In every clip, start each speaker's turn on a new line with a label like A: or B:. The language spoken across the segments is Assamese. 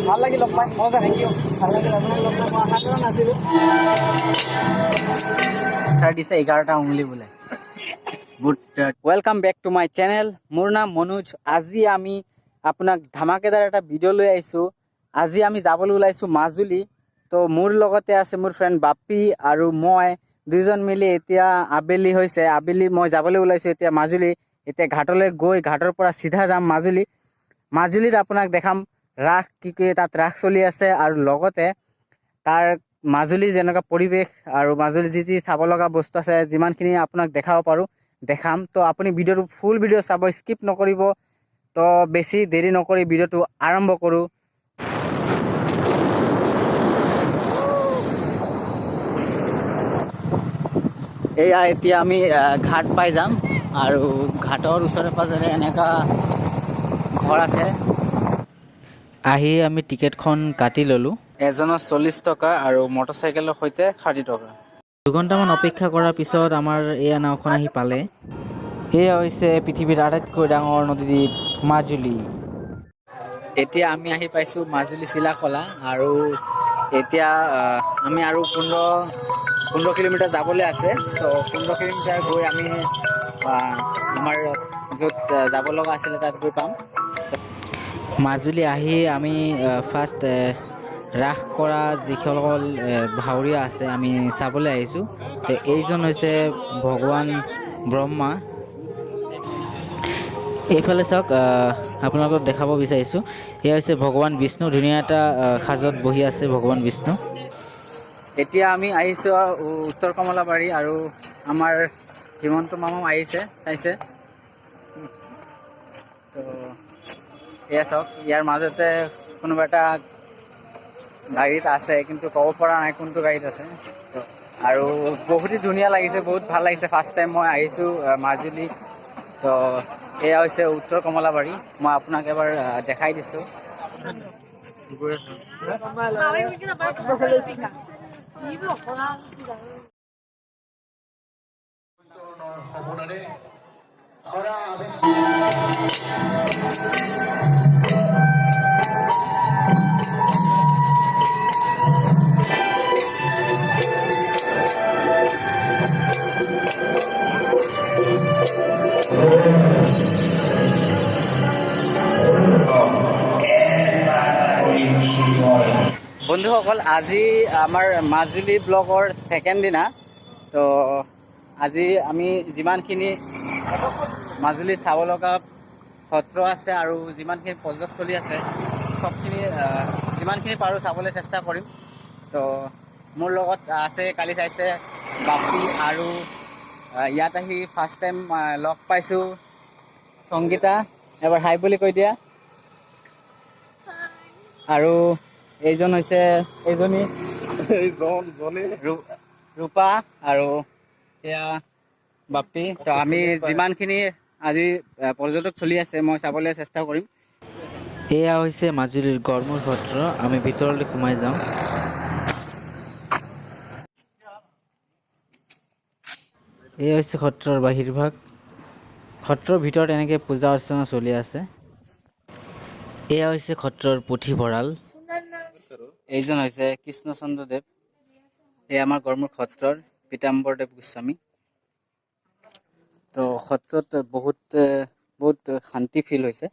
A: ভাল লাগিল লগ পাই মজা থেংক ইউ ভাল লাগিল আপোনাক লগ পাই মই আশা কৰা নাছিলোঁ দিছে 11টা উংলি বোলে good welcome back to my channel মোৰ নাম মনোজ আজি আমি আপোনাক ধামাকেদাৰ এটা ভিডিঅ' লৈ আহিছোঁ আজি আমি যাবলৈ ওলাইছোঁ মাজুলী তো মোৰ লগতে আছে মোৰ ফ্ৰেণ্ড বাপি আৰু মই দুইজন মিলি এতিয়া আবেলি হৈছে আবেলি মই যাবলৈ ওলাইছোঁ এতিয়া মাজুলী এতিয়া ঘাটলৈ গৈ ঘাটৰ পৰা চিধা যাম মাজুলীত আপোনাক দেখাম ৰাস কি তাত ৰাস চলি আছে আৰু লগতে তাৰ মাজুলী যেনেকুৱা পৰিৱেশ আৰু মাজুলী যি চাব লগা বস্তু আছে যিমানখিনি আপোনাক দেখাব পাৰোঁ দেখাম তো আপুনি ভিডিঅ'টো ফুল ভিডিঅ' চাব স্কিপ নকৰিব তো বেছি দেৰি নকৰি ভিডিঅ'টো আৰম্ভ কৰোঁ এয়া এতিয়া আমি ঘাট পাই যাম আৰু ঘাটৰ ওচৰে পাজৰে এনেকুৱা ঘৰ আছে আহি আমি টিকেটখন কাটি ল'লোঁ এজনৰ 40 টকা আৰু মটৰচাইকেলৰ সৈতে 60 টকা 2 ঘণ্টামান অপেক্ষা কৰাৰ পিছত আমাৰ এয়া নাওখন আহি পালে এয়া হৈছে পৃথিৱীৰ আটাইতকৈ ডাঙৰ নদীদ্বীপ মাজুলী এতিয়া আমি আহি পাইছোঁ মাজুলী চিলাকলা আৰু এতিয়া আমি আৰু 15 কিলোমিটাৰ যাবলৈ আছে তো 15 কিলোমিটাৰ গৈ আমি আমাৰ য'ত যাব লগা আছিলে তাত গৈ পাম মাজুলী আহি আমি ফাৰ্ষ্ট ৰাস কৰা যিসকল ভাৱৰীয়া আছে আমি চাবলৈ আহিছোঁ তো এইজন হৈছে ভগৱান ব্ৰহ্মা এইফালে চাওক আপোনালোকক দেখাব বিচাৰিছোঁ এয়া হৈছে ভগৱান বিষ্ণু ধুনীয়া এটা সাজত বহি আছে ভগৱান বিষ্ণু এতিয়া আমি আহিছোঁ উত্তৰ কমলাবাৰী আৰু আমাৰ হিমন্ত মামাও আহিছে চাইছে তো এয়া চাওক ইয়াৰ মাজতে কোনোবা এটা গাড়ীত আছে কিন্তু ক'ব পৰা নাই কোনটো গাড়ীত আছে আৰু বহুতেই ধুনীয়া লাগিছে বহুত ভাল লাগিছে ফাৰ্ষ্ট টাইম মই আহিছোঁ মাজুলী তো এয়া হৈছে উত্তৰ কমলাবাৰী মই আপোনাক এবাৰ দেখাই দিছোঁ বন্ধুসকল আজি আমাৰ মাজুলী ব্লগৰ ছেকেণ্ড দিনা তো আজি আমি যিমানখিনি মাজুলী চাব লগা সত্ৰ আছে আৰু যিমানখিনি পৰ্যটনস্থলী আছে চবখিনি যিমানখিনি পাৰোঁ চাবলৈ চেষ্টা কৰিম তো মোৰ লগত আছে কালি চাইছে বাপি আৰু ইয়াত আহি ফাৰ্ষ্ট টাইম লগ পাইছোঁ সংগীতা এবাৰ হাই বুলি কৈ দিয়া আৰু এইজন হৈছে এইজনী ৰূপা আৰু এয়া বাপি তো আমি যিমানখিনি আজি পৰ্যটক চলি আছে মই চাবলৈ চেষ্টা কৰিম এয়া হৈছে মাজুলীৰ গড়মূৰ সত্ৰ আমি ভিতৰলৈ সোমাই যাওঁ এয়া হৈছে সত্ৰৰ বাহিৰভাগ সত্ৰৰ ভিতৰত এনেকৈ পূজা অৰ্চনা চলি আছে এয়া হৈছে সত্ৰৰ পুথিভঁৰাল এইজন হৈছে কৃষ্ণচন্দ্ৰদেৱ এই আমাৰ গড়মূৰ সত্ৰৰ পীতাম্বৰদেৱ গোস্বামী তো সত্ৰত বহুত শান্তি ফিল হৈছে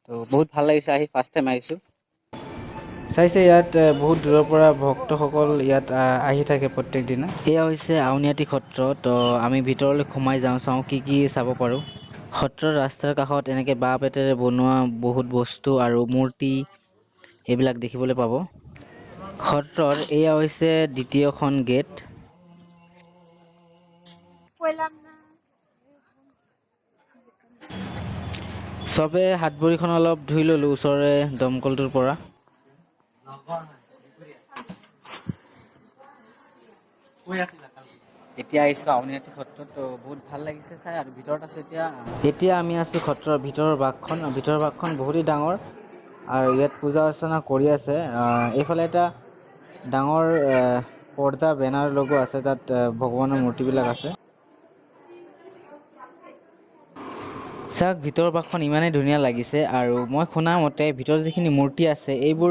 A: তো বহুত ভাল লাগিছে আহি ফাৰ্ষ্ট টাইম আহিছোঁ চাইছে ইয়াত বহুত দূৰৰ পৰা ভক্তসকল ইয়াত আহি থাকে প্ৰত্যেক দিনা এয়া হৈছে আউনীআটী সত্ৰ তো আমি ভিতৰলৈ সোমাই যাওঁ চাওঁ কি চাব পাৰোঁ সত্ৰৰ ৰাস্তাৰ কাষত এনেকৈ বাঁহ বেতেৰে বনোৱা বহুত বস্তু আৰু মূৰ্তি এইবিলাক দেখিবলৈ পাব সত্ৰৰ এয়া হৈছে দ্বিতীয়খন গেট চবে হাত ভৰিখন অলপ ধুই ল'লোঁ ওচৰৰে দমকলটোৰ পৰা এতিয়া আহিছোঁ আউনীআটী সত্ৰত বহুত ভাল লাগিছে চাই আৰু ভিতৰত আছোঁ এতিয়া আমি আছোঁ সত্ৰৰ ভিতৰৰ ভাগখন বহুতেই ডাঙৰ আৰু ইয়াত পূজা অৰ্চনা কৰি আছে এইফালে এটা ডাঙৰ পৰ্দা বেনাৰ লগোৱা আছে তাত ভগৱানৰ মূৰ্তিবিলাক আছে চাওক ভিতৰৰ ভাগখন ইমানেই ধুনীয়া লাগিছে আৰু মই শুনা মতে ভিতৰত যিখিনি মূৰ্তি আছে এইবোৰ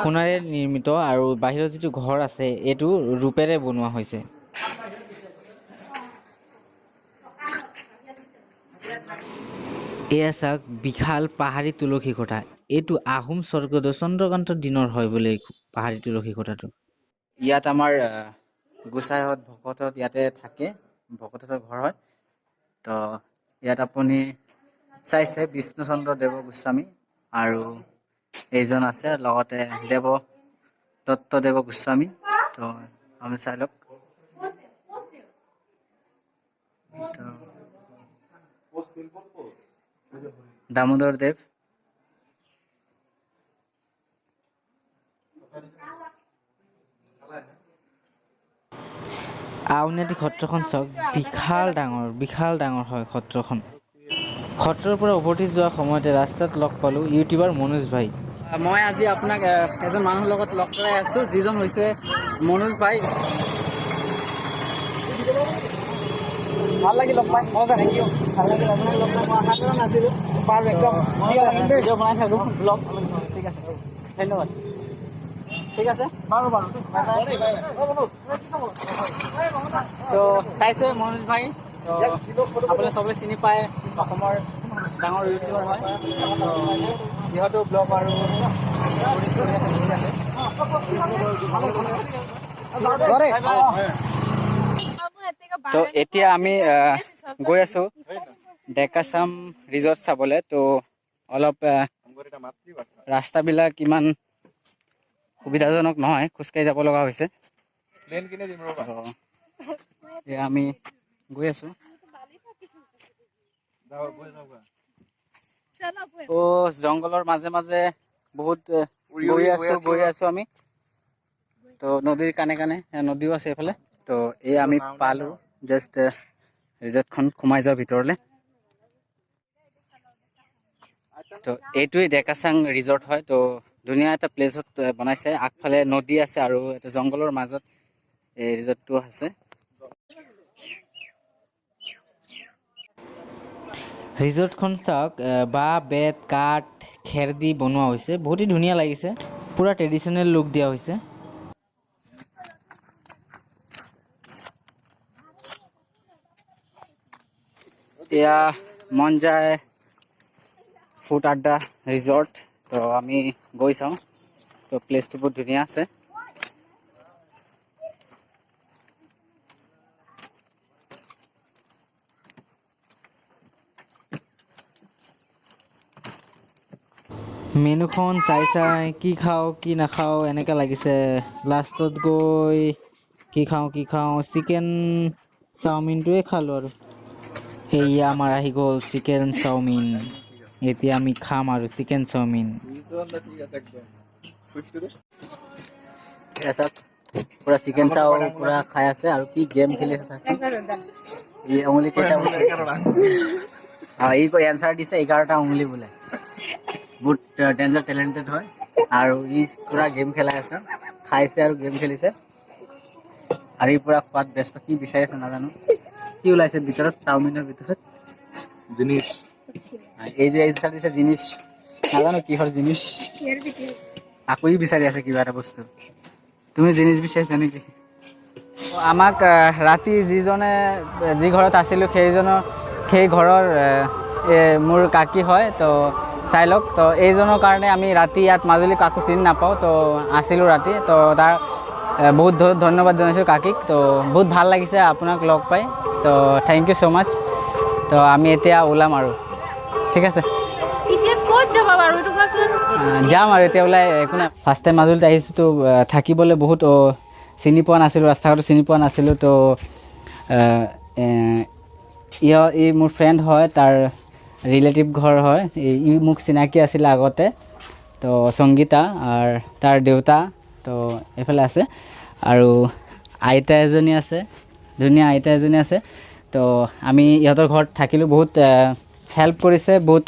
A: সোণাৰে নিৰ্মিত আৰু বাহিৰত যিটো ঘৰ আছে এইটো ৰূপেৰে বনোৱা হৈছে। এয়া চাওক বিশাল পাহাৰী তুলসী কোঠা। এইটো আহোম স্বৰ্গদেউ চন্দ্ৰকান্তৰ দিনৰ হয় বোলে পাহাৰী তুলসী কোঠাটো। ইয়াত আমাৰ গোসাইহঁত ভকতহঁত ইয়াতে থাকে, ভকতহঁতৰ ঘৰ হয়। তো ইয়াত আপুনি চাইছে বিষ্ণুচন্দ্ৰ দেৱ গোস্বামী আৰু এইজন আছে লগতে দত্তদেৱ গোস্বামী। তো আমি চাই লওক। দামোদৰ দেৱ, আউনীআটী সত্ৰখন চাওক, বিশাল ডাঙৰ হয় সত্ৰখন। সত্ৰৰ পৰা উভতি যোৱাৰ সময়তে ৰাস্তাত লগ পালোঁ ইউটিউবাৰ মনোজ ভাই। মই আজি আপোনাক এজন মানুহৰ লগত লগ কৰাই আছোঁ, যিজন হৈছে মনোজ ভাই। ভাল লাগিল লগ পাই, থেংক ইউ। ভাল লাগিল আপোনাক লগ পাই, মই আশা কৰা নাছিলোঁ। বাৰু একদম ভিডিঅ' বনাই থাকোঁ ব্লগ। ঠিক আছে, ধন্যবাদ। ঠিক আছে বাৰু। তো চাইছে মনোজ ভাই, আপুনি চবেই চিনি পায়, অসমৰ ডাঙৰ ইউটিউবাৰ হয়। যিহেতু ব্লগ আৰু তো এতিয়া আমি গৈ আছোঁ ডেকাচাম ৰিজৰ্ট চাবলৈ। তো অলপ ৰাস্তাবিলাক ইমান সুবিধাজনক নহয়, খোজকাঢ়ি যাব লগা হৈছে। আমি গৈ আছোঁ। তো জংঘলৰ মাজে মাজে বহুত গৈ আছোঁ আমি। তো নদীৰ কাণে নদীও আছে এইফালে। তো এই আমি পালোঁ জাষ্ট ৰিজৰ্টখন সোমাই যাওঁ ভিতৰলৈ। তো এইটোৱেই ডেকাচাং ৰিজৰ্ট হয়। তো ধুনীয়া এটা প্লেচত বনাইছে, আগফালে নদী আছে আৰু এটা জংঘলৰ মাজত এই ৰিজৰ্টটো আছে। ৰিজৰ্টখন চাওক, বাঁহ বেত কাঠ খেৰ দি বনোৱা হৈছে, বহুতেই ধুনীয়া লাগিছে, পুৰা ট্ৰেডিশ্যনেল লুক দিয়া হৈছে। এয়া মন যায় ফুড আড্ডা ৰিজৰ্ট। তো আমি গৈ চাওঁ। তো প্লেচটো বহুত ধুনীয়া আছে। মেনুখন চাই কি খাওঁ কি নাখাওঁ এনেকৈ লাগিছে। লাষ্টত গৈ কি খাওঁ চিকেন চাওমিনটোৱে খালোঁ আৰু সেয়া আমাৰ আহি গ'ল চিকেন চাওমিন। এতিয়া আমি খাম আৰু চিকেন চাওমিন। পুৰা চিকেন চাও পুৰা খাই আছে আৰু কি গেম খেলি আছে। ই উঙলি কেইটা ই এনচাৰ দিছে 11টা উঙলি বোলে। বহুত ডেঞ্জাৰ টেলেণ্টেড হয় আৰু ই পুৰা গেম খেলাই আছে, খাইছে আৰু গেম খেলিছে আৰু ই পুৰা খোৱাত ব্যস্ত। কি বিচাৰি আছে নাজানো, কি ওলাইছে ভিতৰত চাওমিনৰ ভিতৰত জিনিছ। এই যে এনচাৰ দিছে জিনিছ, নাজানো কিহৰ জিনিছ, আকৌ ই বিচাৰি আছে কিবা এটা বস্তু। তুমি জিনিছ বিচাৰিছা নেকি? আমাক ৰাতি যি ঘৰত আছিলোঁ সেই ঘৰৰ মোৰ কাকি হয়। তো চাই লওক। তো এইজনৰ কাৰণে আমি ৰাতি ইয়াত মাজুলী কাকো চিনি নাপাওঁ, তো আছিলোঁ ৰাতি। তো তাৰ বহুত ধন্যবাদ জনাইছোঁ কাকিক। তো বহুত ভাল লাগিছে আপোনাক লগ পাই। তো থেংক ইউ ছ' মাছ। তো আমি এতিয়া ওলাম আৰু ঠিক আছে।
B: এতিয়া ক'ত যাবা বাৰু এইটো কোৱাচোন?
A: যাম আৰু এতিয়া ওলাই, একো নাই। ফাৰ্ষ্ট টাইম মাজুলীত আহিছোঁ, তো থাকিবলৈ বহুত চিনি পোৱা নাছিলোঁ, ৰাস্তা ঘাটো চিনি পোৱা নাছিলোঁ। তো ই মোৰ ফ্ৰেণ্ড হয়, তাৰ ৰিলেটিভ ঘৰ হয়। ই মোক চিনাকি আছিলে আগতে। তো সংগীতা আৰু তাৰ দেউতা তো এইফালে আছে আৰু আইতা এজনী আছে, ধুনীয়া আইতা এজনী আছে। তো আমি ইহঁতৰ ঘৰত থাকিলোঁ, বহুত হেল্প কৰিছে, বহুত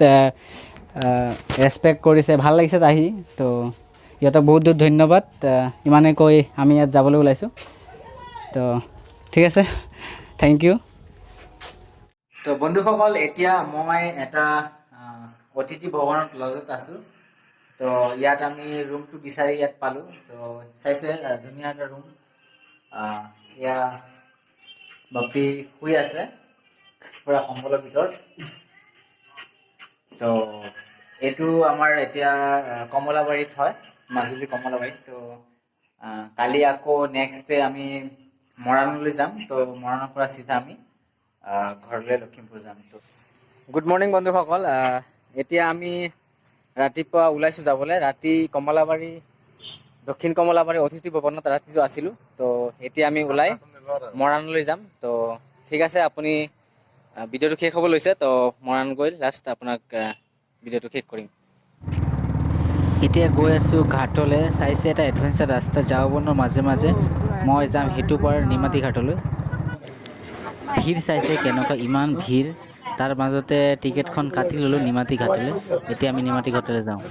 A: ৰেচপেক্ট কৰিছে, ভাল লাগিছে আহি। তো ইহঁতক বহুত ধন্যবাদ। ইমানে কৈ আমি ইয়াত যাবলৈ ওলাইছোঁ। তো ঠিক আছে, থেংক ইউ। তো বন্ধুসকল এতিয়া মই এটা অতিথি ভৱনত লজত আছোঁ। তো ইয়াত আমি ৰুমটো বিচাৰি ইয়াত পালোঁ। তো চাইছে ধুনীয়া এটা ৰুম। এতিয়া বাপি শুই আছে পুৰা কম্বলৰ ভিতৰত। তো এইটো আমাৰ এতিয়া কমলাবাৰীত হয়, মাজুলী কমলাবাৰীত। তো কালি আকৌ নেক্সট ডে আমি মৰাণলৈ যাম। তো মৰাণৰ পৰা চিধা আমি ঘৰলৈ লখিমপুৰ যাম। তো গুড মৰ্ণিং বন্ধুসকল। এতিয়া আমি ৰাতিপুৱা ওলাইছোঁ যাবলৈ। ৰাতি কমলাবাৰী দক্ষিণ কমলাবাৰী অতিথি ভৱনত ৰাতিটো আছিলোঁ। তো এতিয়া আমি ওলাই মৰাণলৈ যাম। তো ঠিক আছে, আপুনি ভিডিঅ'টো শেষ হ'ব লৈছে। তো মৰাণ গৈ লাষ্ট আপোনাক ভিডিঅ'টো শেষ কৰিম। এতিয়া গৈ আছোঁ ঘাটলৈ। চাইছে এটা এডভেঞ্চাৰ ৰাস্তা ঝাৰুবনৰ মাজে মাজে মই যাম সেইটো পাৰ নিমাতী ঘাটলৈ। ভিৰ চাইছে কেনেকুৱা, ইমান ভিৰ। তাৰ মাজতে টিকেটখন কাটি ল'লোঁ নিমাতী ঘাটলৈ। এতিয়া আমি নিমাতী ঘাটলৈ যাওঁ।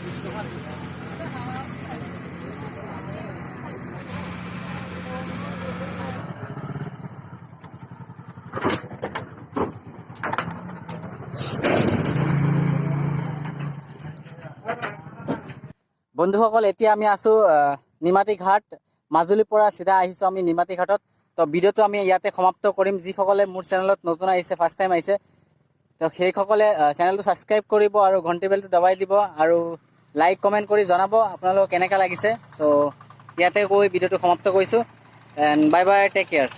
A: বন্ধুসকল এতিয়া আমি আছোঁ নিমাতী ঘাট। মাজুলীৰ পৰা চিধা আহিছোঁ আমি নিমাতী ঘাটত। তো ভিডিঅ'টো আমি ইয়াতে সমাপ্ত কৰিম। যিসকলে মোৰ চেনেলত নতুন আহিছে, ফাৰ্ষ্ট টাইম আহিছে, তো সেইসকলে চেনেলটো ছাবস্ক্ৰাইব কৰিব আৰু ঘণ্টি বেলটো দবাই দিব আৰু লাইক কমেণ্ট কৰি জনাব আপোনালোকক কেনেকুৱা লাগিছে। তো ইয়াতে গৈ ভিডিঅ'টো সমাপ্ত কৰিছোঁ। And bye bye, take care.